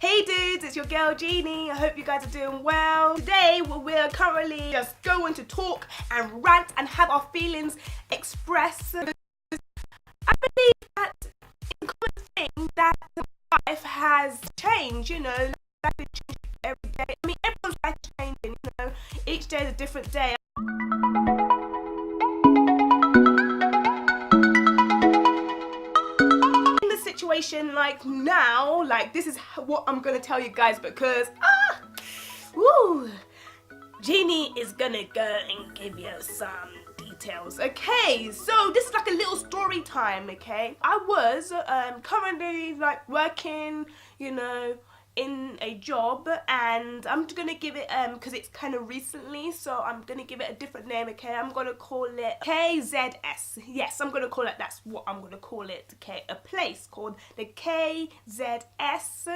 Hey dudes, it's your girl Genie. I hope you guys are doing well. Today we're currently just going to talk and rant and have our feelings expressed. I believe that it's a common thing that life has changed, you know, life is changing every day. I mean, everyone's life is changing, you know, each day is a different day. Situation like now, like this is what I'm gonna tell you guys because Genie is gonna go and give you some details. Okay, so this is like a little story time. Okay, I was currently like working, you know, in a job, and I'm gonna give it because it's kind of recently, so I'm gonna give it a different name. Okay, I'm gonna call it KZS. Yes, I'm gonna call it, that's what I'm gonna call it. Okay, a place called the KZS.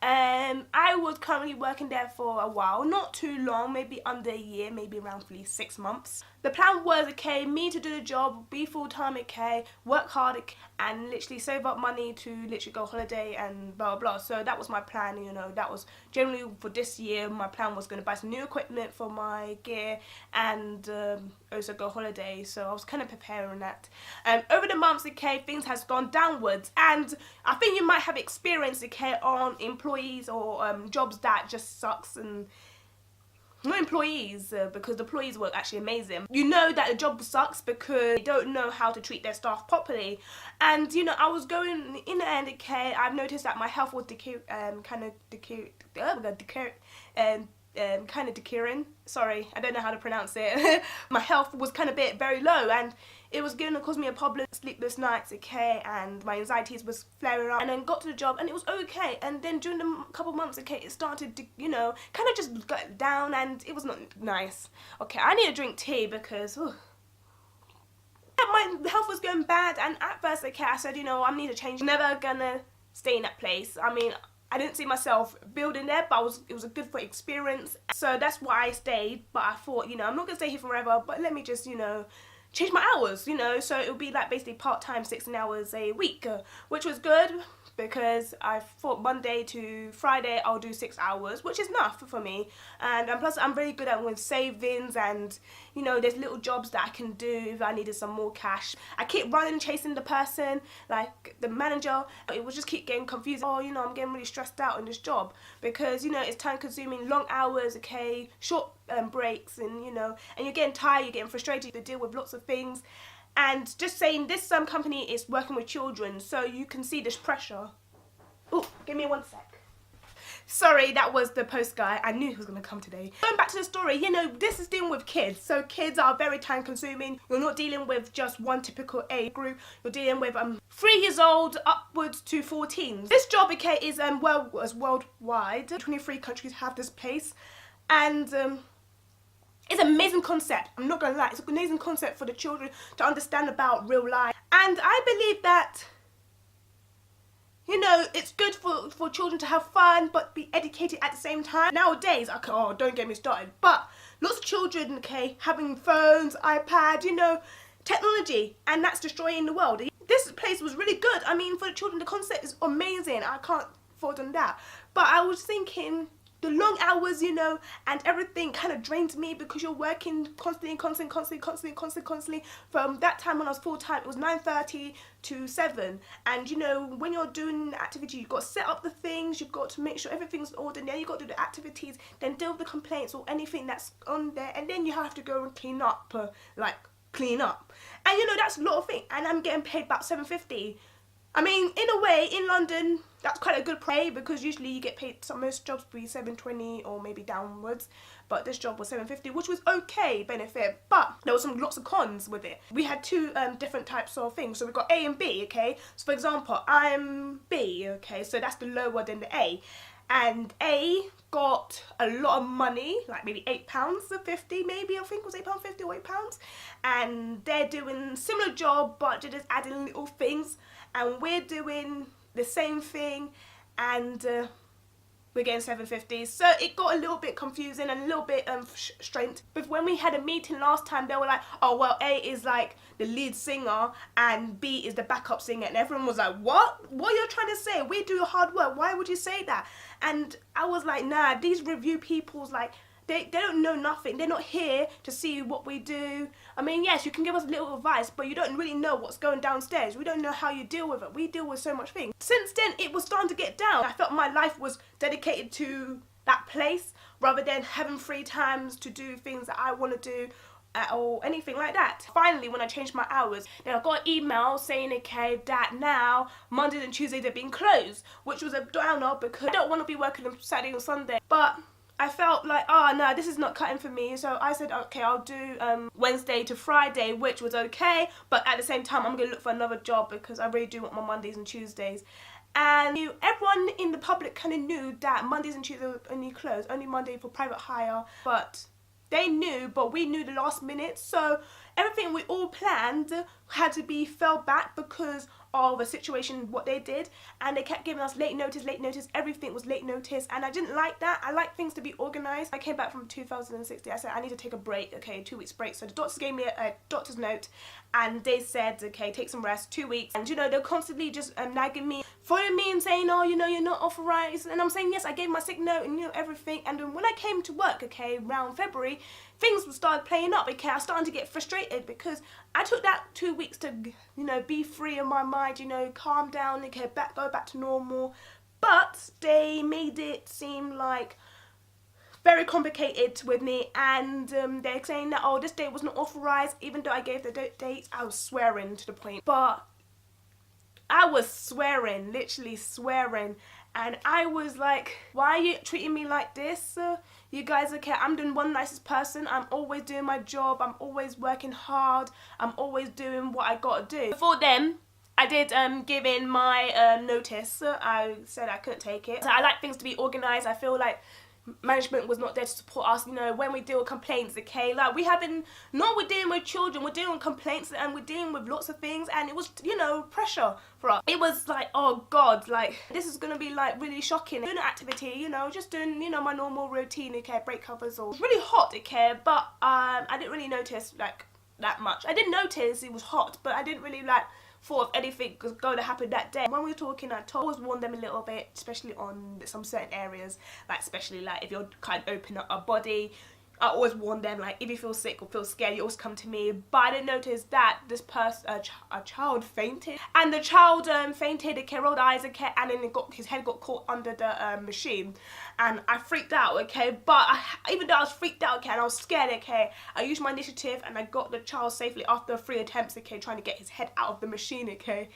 I was currently working there for a while, not too long, maybe under a year, maybe around 6 months. The plan was, okay, me to do the job, be full-time, okay, work hard, okay, and literally save up money to literally go holiday and blah blah. So that was my plan, you know. That was generally for this year. My plan was going to buy some new equipment for my gear and also go holiday. So I was kind of preparing that. Over the months, okay, things has gone downwards, and I think you might have experienced, okay, on employees or jobs that just sucks. And not employees, because the employees were actually amazing. You know that the job sucks because they don't know how to treat their staff properly. And you know, I was going in the end, okay, I've noticed that my health was kind of decaying. Sorry, I don't know how to pronounce it. My health was kind of very low, and it was going to cause me a problem, sleepless nights, okay, and my anxieties was flaring up. And then got to the job and it was okay, and then during the couple months, okay, it started to, you know, kind of just got down, and it was not nice. Okay, I need to drink tea because my health was going bad, and at first, okay, I said, you know, I need to change. Never gonna stay in that place. I mean, I didn't see myself building there, but it was a good for experience. So that's why I stayed. But I thought, you know, I'm not gonna stay here forever, but let me just, you know, change my hours, you know. So it would be like basically part-time, 16 hours a week, which was good because I thought Monday to Friday I'll do 6 hours, which is enough for me. And plus I'm very good at with savings, and you know, there's little jobs that I can do if I needed some more cash. I keep running, chasing the person, like the manager. It would just keep getting confused. Oh, you know, I'm getting really stressed out in this job because, you know, it's time consuming, long hours, okay, short breaks, and you know, and you're getting tired, you're getting frustrated, you deal with lots of things. And just saying, this company is working with children, so you can see this pressure. Oh, give me 1 sec. Sorry, that was the post guy. I knew he was going to come today. Going back to the story, you know, this is dealing with kids. So kids are very time consuming. You're not dealing with just one typical age group. You're dealing with 3 years old upwards to 14. This job, okay, is worldwide. 23 countries have this place. And it's an amazing concept. I'm not gonna lie, it's an amazing concept for the children to understand about real life. And I believe that, you know, it's good for children to have fun but be educated at the same time. Nowadays, okay, oh, don't get me started, but lots of children, okay, having phones, iPad, you know, technology, and that's destroying the world. This place was really good. I mean, for the children, the concept is amazing. I can't fault on that. But I was thinking, the long hours, you know, and everything kind of drains me because you're working constantly. From that time when I was full-time, it was 9:30 to 7. And, you know, when you're doing activity, you've got to set up the things, you've got to make sure everything's in order, and then you've got to do the activities, then deal with the complaints or anything that's on there, and then you have to go and clean up, And, you know, that's a lot of things. And I'm getting paid about $7.50. I mean, in a way, in London, that's quite a good pay because usually you get paid, most jobs be $7.20 or maybe downwards, but this job was $7.50, which was okay benefit, but there was lots of cons with it. We had two different types of things, so we got A and B, okay? So for example, I'm B, okay, so that's the lower than the A. And A got a lot of money, like maybe £8.50, maybe, I think it was £8.50 or £8. And they're doing similar job, but they're just adding little things. And we're doing the same thing, and we're getting 750. So it got a little bit confusing and a little bit strange. But when we had a meeting last time, they were like, oh well, A is like the lead singer and B is the backup singer, and everyone was like, what are you trying to say? We do hard work, why would you say that? And I was like, nah, these review people's like, they don't know nothing. They're not here to see what we do. I mean, yes, you can give us a little advice, but you don't really know what's going downstairs. We don't know how you deal with it. We deal with so much things. Since then, it was starting to get down. I felt my life was dedicated to that place rather than having free times to do things that I want to do or anything like that. Finally, when I changed my hours, then I got an email saying, okay, that now Mondays and Tuesdays are being closed, which was a downer because I don't want to be working on Saturday or Sunday. But I felt like, oh no, this is not cutting for me. So I said, okay, I'll do Wednesday to Friday, which was okay. But at the same time, I'm going to look for another job because I really do want my Mondays and Tuesdays. And everyone in the public kind of knew that Mondays and Tuesdays were only closed, only Monday for private hire. But they knew, but we knew the last minute. So everything we all planned had to be fell back because of a situation, what they did, and they kept giving us late notice, everything was late notice, and I didn't like that. I like things to be organised. I came back from 2016, I said I need to take a break, okay, 2 weeks break. So the doctors gave me a doctor's note and they said, okay, take some rest, 2 weeks. And you know, they're constantly just nagging me, following me and saying, oh, you know, you're not authorised. And I'm saying, yes, I gave my sick note and you know, everything. And then when I came to work, okay, around February, things started playing up, okay. I was starting to get frustrated because I took that 2 weeks to, you know, be free in my mind, you know, calm down, okay, go back to normal. But they made it seem like very complicated with me, and they're saying that, oh, this date was not authorised, even though I gave the dates. I was swearing to the point, but I was swearing, literally swearing, and I was like, why are you treating me like this? You guys, okay, I'm the one nicest person. I'm always doing my job. I'm always working hard. I'm always doing what I gotta do. For them, I did give in my notice. I said I couldn't take it. So I like things to be organised. I feel like management was not there to support us, you know, when we deal with complaints, okay, like we're dealing with children, we're dealing with complaints, and we're dealing with lots of things, and it was, you know, pressure for us. It was like, oh god, like this is gonna be like really shocking. Doing an activity, you know, just doing, you know, my normal routine, okay, break covers, or it was really hot, okay, but I didn't really notice like that much. I did notice it was hot, but I didn't really like thought of anything was going to happen that day. When we were talking, I always warned them a little bit, especially on some certain areas, like especially like if you're kind of opening up a body. I always warn them, like, if you feel sick or feel scared, you always come to me. But I didn't notice that this person, a child fainted. And the child fainted, okay, rolled eyes, okay, and then his head got caught under the machine. And I freaked out, okay, but even though I was freaked out, okay, and I was scared, okay, I used my initiative and I got the child safely after 3 attempts, okay, trying to get his head out of the machine, okay.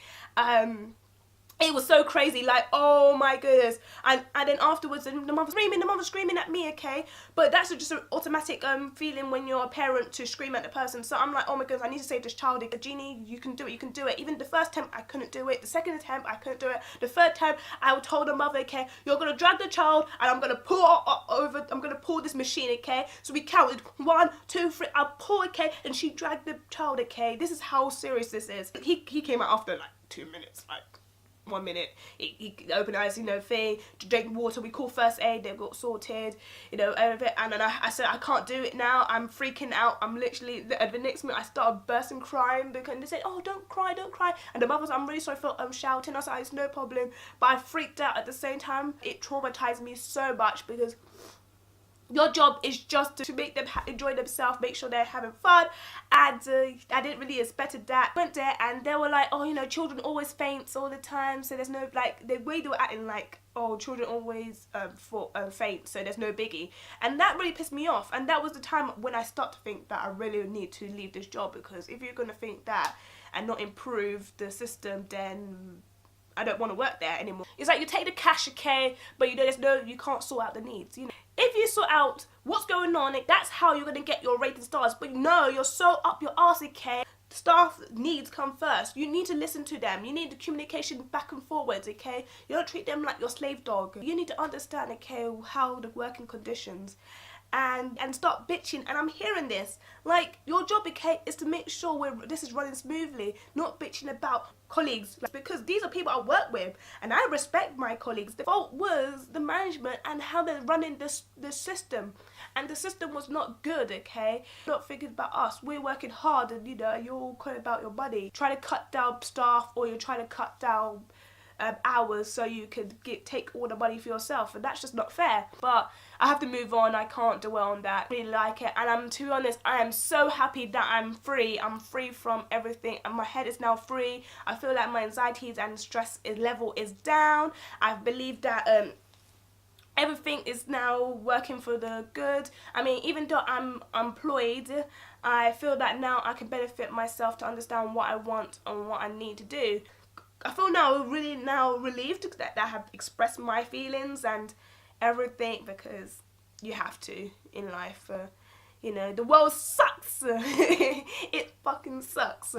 It was so crazy, like, oh my goodness. And then afterwards, the mum was screaming at me, okay? But that's just an automatic feeling when you're a parent to scream at the person. So I'm like, oh my goodness, I need to save this child. Genie, you can do it, you can do it. Even the first attempt, I couldn't do it. The second attempt, I couldn't do it. The third attempt, I told the mother, okay, you're going to drag the child and I'm going to pull this machine, okay? So we counted 1, 2, 3, I pull, okay? And she dragged the child, okay? This is how serious this is. He came out after like 2 minutes, like 1 minute, he opened eyes, you know, thing, to drink water, we call first aid, they got sorted, you know, everything. And then I said, I can't do it now, I'm freaking out, I'm literally, the next minute I started bursting crying, because they said, oh, don't cry, and the mother was, I'm really sorry for shouting. I said, it's no problem, but I freaked out at the same time. It traumatized me so much, because your job is just to make them enjoy themselves, make sure they're having fun, and I didn't really expect that. Went there and they were like, oh, you know, children always faints all the time, so there's no, like, the way they were acting like, oh, children always faint, so there's no biggie. And that really pissed me off, and that was the time when I start to think that I really need to leave this job, because if you're going to think that and not improve the system, then I don't want to work there anymore. It's like you take the cash, okay, but you know, you can't sort out the needs, you know. If you sort out what's going on, that's how you're going to get your rating stars. But no, you're so up your arse, okay? Staff needs come first. You need to listen to them. You need the communication back and forwards, okay? You don't treat them like your slave dog. You need to understand, okay, how the working conditions. and stop bitching. And I'm hearing this. Like, your job, okay, is to make sure this is running smoothly, not bitching about colleagues, because these are people I work with and I respect my colleagues. The fault was the management and how they're running this system, and the system was not good, okay? Not thinking about us. We're working hard, and you know, you're all calling about your money. Try to cut down staff, or you're trying to cut down hours so you could take all the money for yourself, and that's just not fair. But I have to move on. I can't dwell on that. I really like it, and to be honest, I am so happy that I'm free. I'm free from everything, and my head is now free. I feel like my anxieties and stress level is down. I believe that everything is now working for the good. I mean, even though I'm employed, I feel that now I can benefit myself to understand what I want and what I need to do. I feel really relieved that I have expressed my feelings and everything, because you have to in life. You know, the world sucks. It fucking sucks.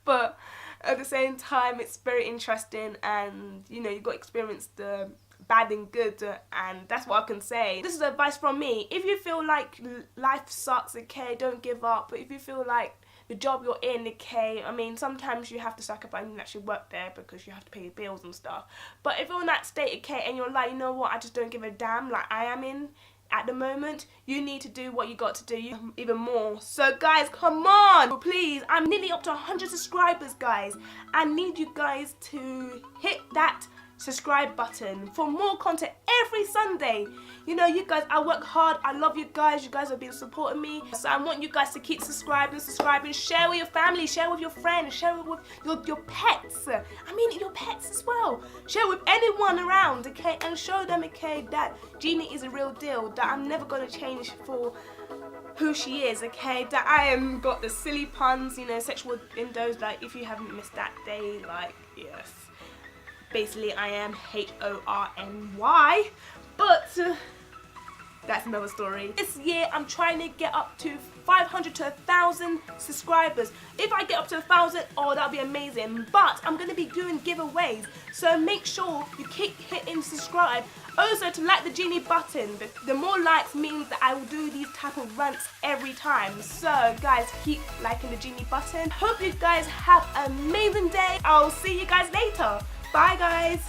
But at the same time, it's very interesting, and you know, you got to experience the bad and good, and that's what I can say. This is advice from me. If you feel like life sucks, okay, don't give up. But if you feel like the job you're in, okay, I mean, sometimes you have to sacrifice and actually work there because you have to pay your bills and stuff. But if you're in that state, okay, and you're like, you know what, I just don't give a damn, like I am in at the moment, you need to do what you got to do even more. So guys, come on, please. I'm nearly up to 100 subscribers, guys. I need you guys to hit that subscribe button for more content every Sunday. You know, you guys, I work hard. I love you guys. You guys have been supporting me. So I want you guys to keep subscribing. Share with your family. Share with your friends. Share with your pets. I mean, your pets as well. Share with anyone around, okay? And show them, okay, that Genie is a real deal. That I'm never going to change for who she is, okay? That I am got the silly puns, you know, sexual innuendos. Like, if you haven't missed that day, like, yes. Basically, I am H-O-R-N-Y, but that's another story. This year, I'm trying to get up to 500 to 1,000 subscribers. If I get up to 1,000, oh, that'll be amazing. But I'm going to be doing giveaways, so make sure you keep hitting subscribe. Also, to like the Genie button. The more likes means that I will do these type of rants every time. So, guys, keep liking the Genie button. Hope you guys have an amazing day. I'll see you guys later. Bye, guys.